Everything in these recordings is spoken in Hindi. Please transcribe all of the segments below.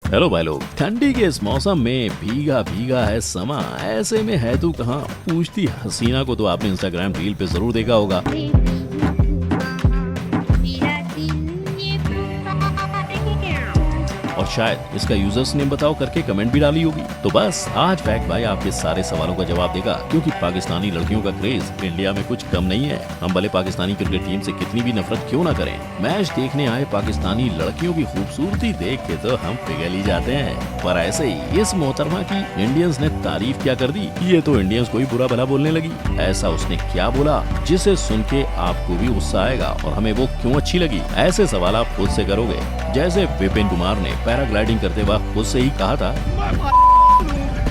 हेलो भाई लोग, ठंडी के इस मौसम में भीगा भीगा है समा, ऐसे में है तू कहाँ पूछती हसीना को तो आपने इंस्टाग्राम रील पे जरूर देखा होगा। और शायद इसका यूजर्स नेम बताओ करके कमेंट भी डाली होगी। तो बस आज फैक्ट भाई आपके सारे सवालों का जवाब देगा, क्योंकि पाकिस्तानी लड़कियों का क्रेज इंडिया में कुछ कम नहीं है। हम भले पाकिस्तानी क्रिकेट टीम से कितनी भी नफरत क्यों ना करें, मैच देखने आए पाकिस्तानी लड़कियों की खूबसूरती देख के तो हम पिघल ही जाते हैं। पर ऐसे ही इस मोहतरमा की इंडियंस ने तारीफ क्या कर दी, ये तो इंडियंस को ही बुरा भला बोलने लगी। ऐसा उसने क्या बोला जिसे सुन के आपको भी गुस्सा आएगा, और हमें वो क्यों अच्छी लगी? ऐसे सवाल आप खुद से करोगे, जैसे विपिन कुमार ने पैराग्लाइडिंग करते वक्त खुद से ही कहा था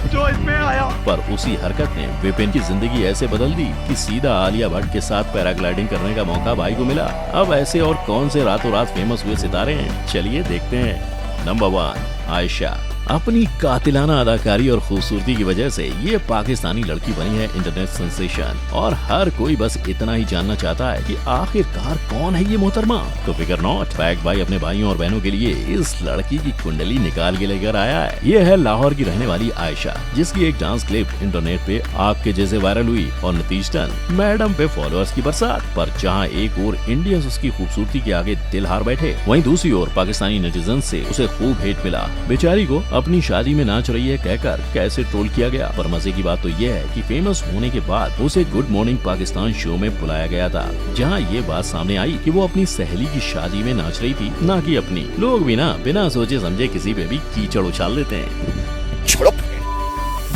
जो इसमें आया। पर उसी हरकत ने विपिन की जिंदगी ऐसे बदल दी कि सीधा आलिया भट्ट के साथ पैराग्लाइडिंग करने का मौका भाई को मिला। अब ऐसे और कौन से रातों रात फेमस हुए सितारे हैं, चलिए देखते हैं। नंबर 1, आयशा। अपनी कातिलाना अदाकारी और खूबसूरती की वजह से ये पाकिस्तानी लड़की बनी है इंटरनेट सेंसेशन, और हर कोई बस इतना ही जानना चाहता है कि आखिरकार कौन है ये मोहतरमा। तो फिकर नॉट, फैक्ट भाई अपने भाइयों और बहनों के लिए इस लड़की की कुंडली निकाल के लेकर आया है। ये है लाहौर की रहने वाली आयशा, जिसकी एक डांस क्लिप इंटरनेट पे आग के जैसे वायरल हुई, और नतीजतन मैडम पे फॉलोअर्स की बरसात। पर जहाँ एक ओर इंडियंस उसकी खूबसूरती के आगे दिल हार बैठे, वहीं दूसरी ओर पाकिस्तानी नेटिजन से उसे खूब हेट मिला। बेचारी को अपनी शादी में नाच रही है कहकर कैसे ट्रोल किया गया। पर मजे की बात तो ये है कि फेमस होने के बाद उसे गुड मॉर्निंग पाकिस्तान शो में बुलाया गया था, जहां ये बात सामने आई कि वो अपनी सहेली की शादी में नाच रही थी, ना कि अपनी। लोग भी ना बिना सोचे समझे किसी पे भी कीचड़ उछाल देते हैं। छोड़ो।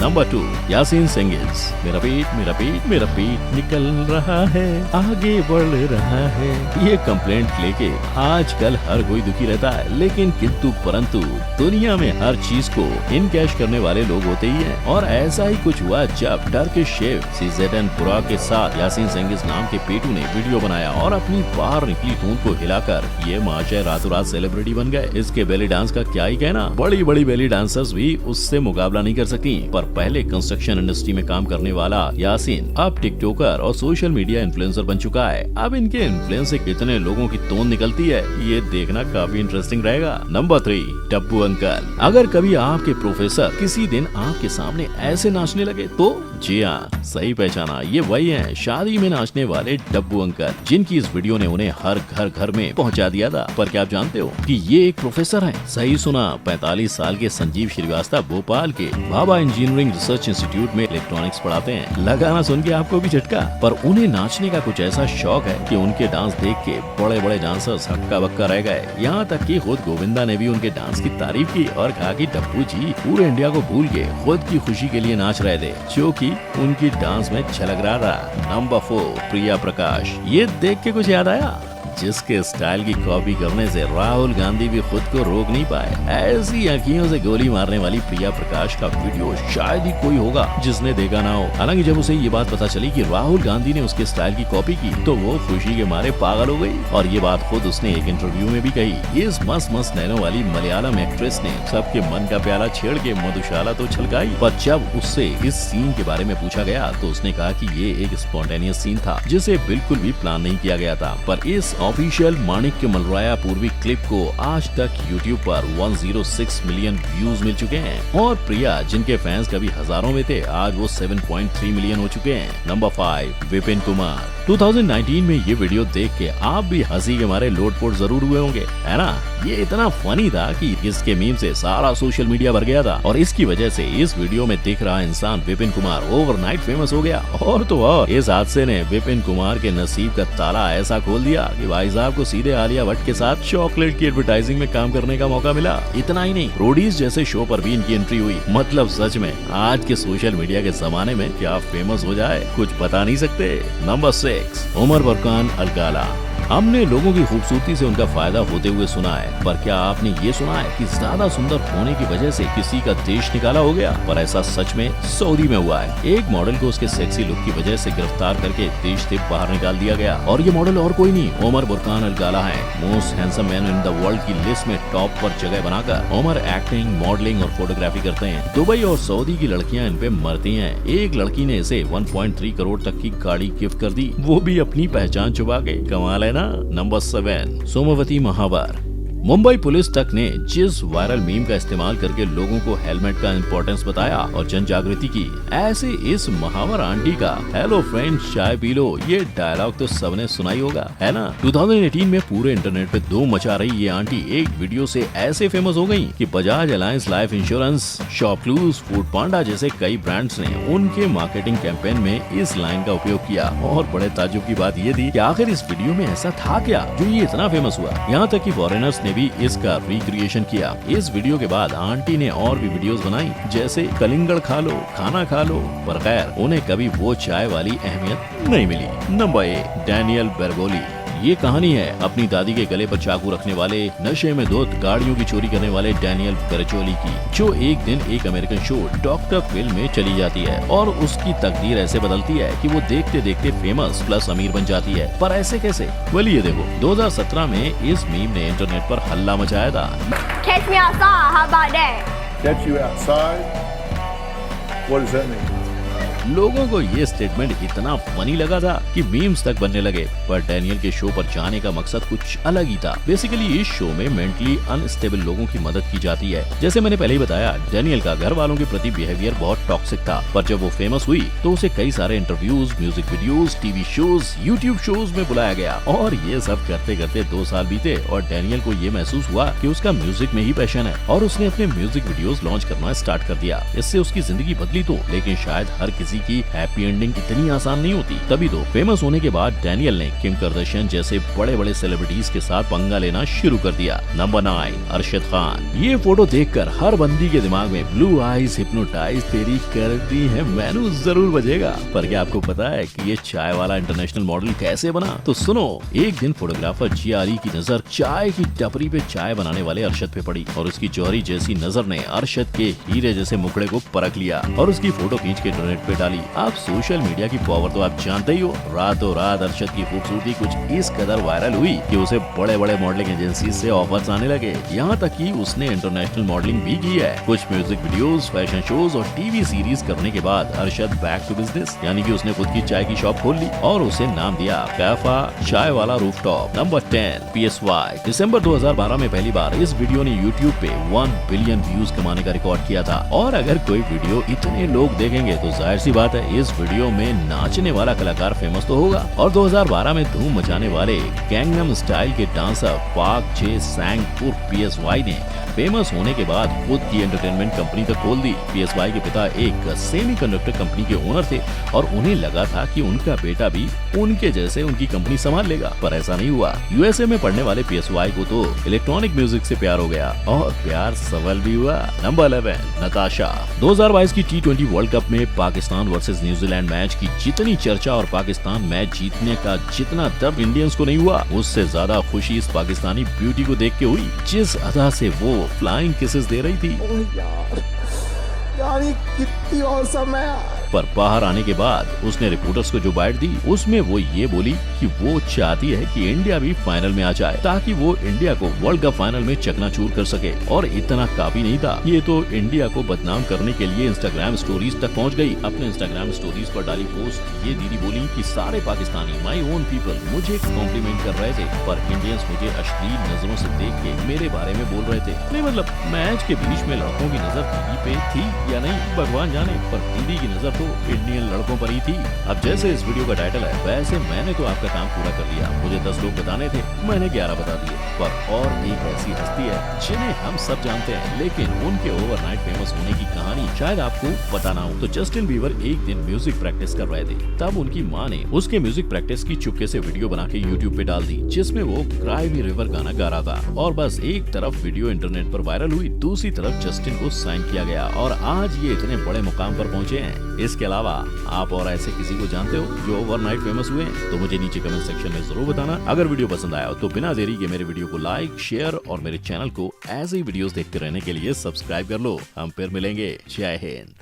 नंबर 2, यासीन सेंगिल्स। मेरा पेट निकल रहा है, आगे बढ़ रहा है। ये कंप्लेंट लेके आजकल हर कोई दुखी रहता है, लेकिन किंतु परंतु दुनिया में हर चीज को इन कैश करने वाले लोग होते ही हैं। और ऐसा ही कुछ हुआ जब टर्किश शेफ सीजेडन बुरा के साथ यासीन सेंगिल्स नाम के पेटू ने वीडियो बनाया, और अपनी बाहर निकली टूंद को हिलाकर ये माशा रातों रात सेलिब्रिटी बन गए। इसके बेली डांस का क्या ही कहना, बड़ी बड़ी बेली डांसर्स भी उससे मुकाबला नहीं कर सकती। पर पहले कंस्ट्रक्शन इंडस्ट्री में काम करने वाला यासीन अब टिकटॉकर और सोशल मीडिया इन्फ्लुएंसर बन चुका है। अब इनके इन्फ्लुएंस से कितने लोगों की तोंद निकलती है, ये देखना काफी इंटरेस्टिंग रहेगा। नंबर 3, डब्बू अंकल। अगर कभी आपके प्रोफेसर किसी दिन आपके सामने ऐसे नाचने लगे तो जी हाँ, सही पहचाना, ये वही हैं शादी में नाचने वाले डब्बू अंकल, जिनकी इस वीडियो ने उन्हें हर घर में पहुंचा दिया था। पर क्या आप जानते हो कि ये एक प्रोफेसर हैं? सही सुना, 45 साल के संजीव श्रीवास्तव भोपाल के भाभा इंजीनियरिंग रिसर्च इंस्टीट्यूट में इलेक्ट्रॉनिक्स पढ़ाते हैं। लगाना सुन के आपको भी झटका, पर उन्हें नाचने का कुछ ऐसा शौक है कि उनके डांस देख के बड़े बड़े डांसर्स हक्का बक्का रह गए। यहाँ तक कि खुद गोविंदा ने भी उनके डांस की तारीफ की और कहा कि डब्बू जी पूरे इंडिया को भूल के खुद की खुशी के लिए नाच रहे थे, जो कि उनकी डांस में झलक रहा था। नंबर 4, प्रिया प्रकाश। ये देख के कुछ याद आया, जिसके स्टाइल की कॉपी करने से राहुल गांधी भी खुद को रोक नहीं पाए। ऐसी आंखियों से गोली मारने वाली प्रिया प्रकाश का वीडियो शायद ही कोई होगा जिसने देखा ना हो। हालांकि जब उसे ये बात पता चली कि राहुल गांधी ने उसके स्टाइल की कॉपी की, तो वो खुशी के मारे पागल हो गई। और ये बात खुद उसने एक इंटरव्यू में भी कही। इस मस्त नैनों वाली मलयालम एक्ट्रेस ने सबके मन का प्याला छेड़ के मधुशाला तो छलकाई। पर जब उससे इस सीन के बारे में पूछा गया तो उसने कहा कि ये एक स्पॉन्टेनियस सीन था, जिसे बिल्कुल भी प्लान नहीं किया गया था। पर इस ऑफिशियल माणिक्य मलराया पूर्वी क्लिप को आज तक YouTube पर 106 मिलियन व्यूज मिल चुके हैं, और प्रिया जिनके फैंस कभी हजारों में थे, आज वो 7.3 मिलियन हो चुके हैं। नंबर 5, विपिन कुमार। 2019 में ये वीडियो देख के आप भी हंसी के मारे लोटपोट जरूर हुए होंगे, है ना? ये इतना फनी था कि इसके मीम से सारा सोशल मीडिया भर गया था, और इसकी वजह से इस वीडियो में दिख रहा इंसान विपिन कुमार ओवरनाइट फेमस हो गया। और तो और इस हादसे ने विपिन कुमार के नसीब का ताला ऐसा खोल दिया कि भाई साहब को सीधे आलिया भट्ट के साथ चॉकलेट की एडवर्टाइजिंग में काम करने का मौका मिला। इतना ही नहीं, रोडीज जैसे शो पर भी इनकी एंट्री हुई। मतलब सच में आज के सोशल मीडिया के जमाने में क्या फेमस हो जाए कुछ बता नहीं सकते। नंबर 6, उमर बरकान अलगाला। हमने लोगों की खूबसूरती से उनका फायदा होते हुए सुना है, पर क्या आपने ये सुना है कि ज्यादा सुंदर होने की वजह से किसी का देश निकाला हो गया? पर ऐसा सच में सऊदी में हुआ है। एक मॉडल को उसके सेक्सी लुक की वजह से गिरफ्तार करके देश से बाहर निकाल दिया गया, और ये मॉडल और कोई नहीं, उमर बुरकान अलगाला है। Most handsome man in the world की लिस्ट में टॉप पर जगह बनाकर उमर एक्टिंग, मॉडलिंग और फोटोग्राफी करते हैं। दुबई और सऊदी की लड़कियां इन पे मरती हैं। एक लड़की ने इसे 1.3 करोड़ तक की गाड़ी गिफ्ट कर दी, वो भी अपनी पहचान छुपा के। कमाल है ना? नंबर 7, सोमवती महावर। मुंबई पुलिस तक ने जिस वायरल मीम का इस्तेमाल करके लोगों को हेलमेट का इम्पोर्टेंस बताया और जन जागृति की, ऐसे इस महावर आंटी का हेलो फ्रेंड्स चाय पी लो, ये डायलॉग तो सबने सुना ही होगा, है ना। 2018 में पूरे इंटरनेट पे धूम मचा रही ये आंटी एक वीडियो से ऐसे फेमस हो गयी कि Bajaj Allianz life insurance, ShopClues, Foodpanda जैसे कई ब्रांड्स ने उनके मार्केटिंग कैंपेन में इस लाइन का उपयोग किया। और बड़े ताज्जुब की बात ये थी कि आखिर इस वीडियो में ऐसा था क्या जो ये इतना फेमस हुआ। यहाँ तक कि फॉरेनर्स ने भी इसका रिक्रिएशन किया। इस वीडियो के बाद आंटी ने और भी वीडियोस बनाई, जैसे कलिंगड़ खा लो, खाना खा लो, पर खैर उन्हें कभी वो चाय वाली अहमियत नहीं मिली। Number 8, Daniel बेरगोली। ये कहानी है अपनी दादी के गले पर चाकू रखने वाले, नशे में धुत गाड़ियों की चोरी करने वाले डैनियल बेरगोली की, जो एक दिन एक अमेरिकन शो डॉक्टर फिल में चली जाती है और उसकी तकदीर ऐसे बदलती है कि वो देखते देखते फेमस प्लस अमीर बन जाती है। पर ऐसे कैसे? बोलिए ये देखो, 2017 में इस मीम ने इंटरनेट पर हल्ला मचाया था। Catch me outside, how about that? Catch you outside? What does that mean? लोगों को ये स्टेटमेंट इतना फनी लगा था कि मीम्स तक बनने लगे। पर डैनियल के शो पर जाने का मकसद कुछ अलग ही था। बेसिकली इस शो में मेंटली अनस्टेबल लोगों की मदद की जाती है। जैसे मैंने पहले ही बताया, डैनियल का घर वालों के प्रति बिहेवियर बहुत टॉक्सिक था। पर जब वो फेमस हुई तो उसे कई सारे interviews, music videos, TV shows, YouTube shows में बुलाया गया। और ये सब करते करते 2 साल बीते और डैनियल को ये महसूस हुआ कि उसका म्यूजिक में ही पैशन है और उसने अपने म्यूजिक वीडियोस लॉन्च करना स्टार्ट कर दिया। इससे उसकी जिंदगी बदली तो, लेकिन शायद हर किसी की हैप्पी एंडिंग इतनी आसान नहीं होती। तभी तो फेमस होने के बाद डैनियल ने किम कार्दाशियन जैसे बड़े बड़े सेलिब्रिटीज के साथ पंगा लेना शुरू कर दिया। नंबर 9, अरशद खान। ये फोटो देखकर हर बंदी के दिमाग में ब्लू आईज हिप्नोटाइज तेरी करती है मैनू जरूर बजेगा। पर क्या आपको पता है कि ये चाय वाला इंटरनेशनल मॉडल कैसे बना? तो सुनो, एक दिन फोटोग्राफर जिया अली की नजर चाय की टपरी पे चाय बनाने वाले अरशद पे पड़ी और उसकी जौहरी जैसी नजर ने अरशद के हीरे जैसे मुखड़े को परख लिया और उसकी फोटो खींच के इंटरनेट पे डाली। आप सोशल मीडिया की पावर तो आप जानते ही हो। रातों रात अरशद की खूबसूरती कुछ इस कदर वायरल हुई कि उसे बड़े बड़े मॉडलिंग एजेंसी से ऑफर्स आने लगे। यहाँ तक कि उसने इंटरनेशनल मॉडलिंग भी की है। कुछ म्यूजिक वीडियोस, फैशन शोज और टीवी सीरीज करने के बाद अरशद बैक टू बिजनेस, यानी कि उसने खुद की चाय की शॉप खोल ली और उसे नाम दिया कैफा चाय वाला रूफटॉप। Number 10, PSY। दिसंबर 2012 में पहली बार इस वीडियो ने यूट्यूब पे 1 बिलियन व्यूज कमाने का रिकॉर्ड किया था। और अगर कोई वीडियो इतने लोग देखेंगे तो जाहिर सी बात है इस वीडियो में नाचने वाला कलाकार फेमस तो होगा। और 2012 में धूम मचाने वाले गैंगनम स्टाइल के डांसर पार्क जे सांग उर्फ PSY ने फेमस होने के बाद खुद की एंटरटेनमेंट कंपनी तक खोल दी। PSY के पिता एक सेमीकंडक्टर कंपनी के ओनर थे और उन्हें लगा था कि उनका बेटा भी उनके जैसे उनकी कंपनी संभाल लेगा, पर ऐसा नहीं हुआ। USA में पढ़ने वाले PSY को तो इलेक्ट्रॉनिक म्यूजिक से प्यार हो गया और प्यार सफल भी हुआ। नंबर 11, नताशा। 2022 की T20 वर्ल्ड कप में पाकिस्तान वर्सेस न्यूजीलैंड मैच की जितनी चर्चा और पाकिस्तान मैच जीतने का जितना दर्द इंडियंस को नहीं हुआ, उससे ज्यादा खुशी इस पाकिस्तानी ब्यूटी को देख के हुई, जिस अदा से वो फ्लाइंग किसेस दे रही थी। यार ये कितनी औसम है। पर बाहर आने के बाद उसने रिपोर्टर्स को जो बाइट दी उसमें वो ये बोली कि वो चाहती है कि इंडिया भी फाइनल में आ जाए ताकि वो इंडिया को वर्ल्ड कप फाइनल में चकनाचूर कर सके। और इतना काफी नहीं था, ये तो इंडिया को बदनाम करने के लिए इंस्टाग्राम स्टोरीज तक पहुंच गई। अपने इंस्टाग्राम स्टोरीज पर डाली पोस्ट ये दीदी बोली कि सारे पाकिस्तानी माई ओन पीपल मुझे कॉम्प्लीमेंट कर रहे थे, पर इंडियंस मुझे अश्लील नजरों से देख के मेरे बारे में बोल रहे थे। नहीं मतलब मैच के बीच में लड़कों की नजर दीदी पे थी या नहीं भगवान जाने, पर दीदी की नजर तो इंडियन लड़कों पर ही थी। अब जैसे इस वीडियो का टाइटल है वैसे मैंने तो आपका काम पूरा कर लिया। मुझे 10 लोग बताने थे, मैंने 11 बता दिए। पर और एक ऐसी हस्ती है जिन्हें हम सब जानते हैं लेकिन उनके ओवरनाइट फेमस होने की कहानी शायद आपको पता ना हो। तो जस्टिन बीबर एक दिन म्यूजिक प्रैक्टिस कर रहे थे, तब उनकी माँ ने उसके म्यूजिक प्रैक्टिस की चुपके से वीडियो बना के यूट्यूब पे डाल दी, जिसमें वो क्राई मी रिवर गाना गा रहा था। और बस एक तरफ वीडियो इंटरनेट पर वायरल हुई, दूसरी तरफ जस्टिन को साइन किया गया और आज ये इतने बड़े मुकाम पर पहुंचे हैं। इसके अलावा आप और ऐसे किसी को जानते हो जो ओवरनाइट फेमस हुए हैं? तो मुझे नीचे कमेंट सेक्शन में जरूर बताना। अगर वीडियो पसंद आया तो बिना देरी के मेरे वीडियो को लाइक, शेयर और मेरे चैनल को ऐसे ही वीडियोस देखते रहने के लिए सब्सक्राइब कर लो। हम फिर मिलेंगे। जय हिंद।